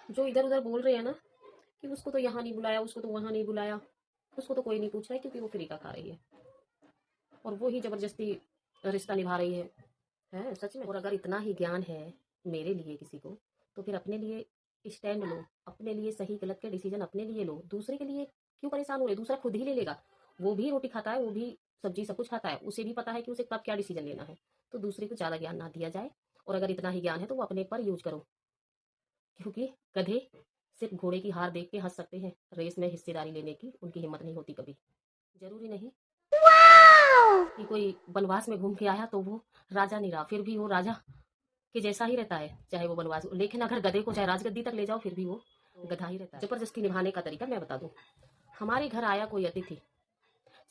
जो इधर उधर बोल रहे हैं ना कि उसको तो यहाँ नहीं बुलाया, उसको तो वहाँ नहीं बुलाया, उसको तो कोई नहीं पूछ रहा है क्योंकि वो फ्री का खा रही है और वो ही जबरदस्ती रिश्ता निभा रही है सच में। और अगर इतना ही ज्ञान है मेरे लिए किसी को, तो फिर अपने लिए स्टैंड लो, अपने लिए सही गलत के डिसीजन अपने लिए लो। दूसरे के लिए क्यों परेशान हो रहे? दूसरा खुद ही ले लेगा। वो भी रोटी खाता है, वो भी सब्जी सब कुछ खाता है, उसे भी पता है कि उसे कब क्या डिसीजन लेना है। तो दूसरे को ज़्यादा ज्ञान ना दिया जाए, और अगर इतना ही ज्ञान है तो वो अपने पर यूज करो, क्योंकि गधे सिर्फ घोड़े की हार देख के हंस सकते हैं, रेस में हिस्सेदारी लेने की उनकी हिम्मत नहीं होती कभी। जरूरी नहीं कि कोई वनवास में घूम के आया तो वो राजा नहीं रहा, फिर भी वो राजा के जैसा ही रहता है, चाहे वो वनवास। लेकिन अगर गधे को चाहे राजगद्दी तक ले जाओ फिर भी वो गधा ही रहता है। जबरदस्ती निभाने का तरीका मैं बता दूं। हमारे घर आया कोई अतिथि,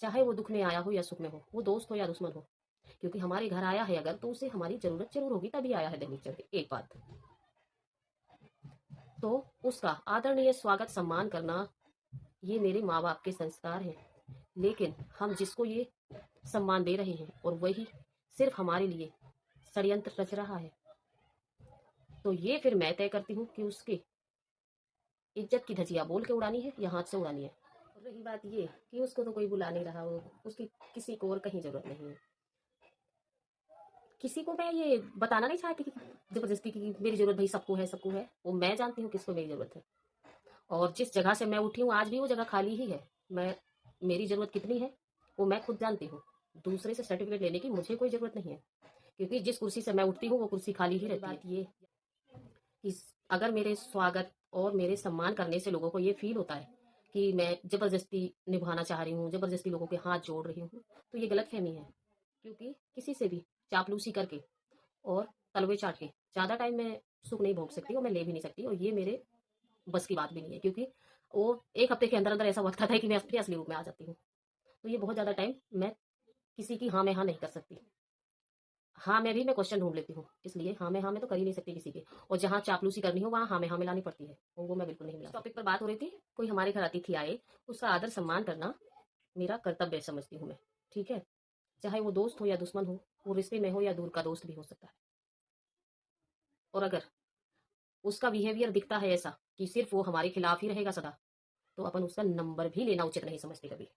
चाहे वो दुख में आया हो या सुख में हो, वो दोस्त हो या दुश्मन हो, क्योंकि हमारे घर आया है अगर, तो उसे हमारी जरूरत जरूर होगी, तभी आया है दैनिक चढ़ के। एक बात तो उसका आदरणीय स्वागत सम्मान करना, ये मेरे माँ बाप के संस्कार हैं। लेकिन हम जिसको ये सम्मान दे रहे हैं और वही सिर्फ हमारे लिए षड्यंत्र रच रहा है, तो ये फिर मैं तय करती हूँ कि उसकी इज्जत की धजिया बोल के उड़ानी है या हाथ से उड़ानी है। और रही बात ये कि उसको तो कोई बुला नहीं रहा, वो उसकी किसी को और कहीं जरूरत नहीं है। किसी को मैं ये बताना नहीं चाहती कि जबरदस्ती की मेरी जरूरत भाई सबको है, सबको है। वो मैं जानती हूँ किसको मेरी जरूरत है। और जिस जगह से मैं उठी हूँ आज भी वो जगह खाली ही है। मैं मेरी ज़रूरत कितनी है वो मैं खुद जानती हूँ। दूसरे से सर्टिफिकेट लेने की मुझे कोई ज़रूरत नहीं है, क्योंकि जिस कुर्सी से मैं उठती हूँ वो कुर्सी खाली ही रहती है। बात ये कि अगर मेरे स्वागत और मेरे सम्मान करने से लोगों को ये फील होता है कि मैं ज़बरदस्ती निभाना चाह रही हूँ, ज़बरदस्ती लोगों के हाथ जोड़ रही हूँ, तो ये गलत फहमी है। क्योंकि किसी से भी चापलूसी करके और तलवे चाट के ज़्यादा टाइम मैं सुख नहीं भोग सकती और मैं ले भी नहीं सकती, और ये मेरे बस की बात भी नहीं है। क्योंकि वो एक हफ्ते के अंदर अंदर ऐसा वक्त आता है कि मैं अपने असली रूप में आ जाती हूँ। तो ये बहुत ज़्यादा टाइम मैं किसी की हाँ में हाँ नहीं कर सकती। हाँ में भी मैं क्वेश्चन ढूंढ लेती हूँ, इसलिए हाँ में तो कर ही नहीं सकती किसी के। और जहाँ चापलूसी करनी हो वहाँ हाँ में लानी पड़ती है, और वो मैं बिल्कुल नहीं मिला। टॉपिक पर बात हो रही थी, कोई हमारे घर अतिथि आए, उसका आदर सम्मान करना मेरा कर्तव्य समझती हूँ मैं। ठीक है, चाहे वो दोस्त हो या दुश्मन हो, वो रिश्ते में हो या दूर का दोस्त भी हो सकता है। और अगर उसका बिहेवियर दिखता है ऐसा कि सिर्फ वो हमारे खिलाफ ही रहेगा सदा, तो अपन उसका नंबर भी लेना उचित नहीं समझते कभी।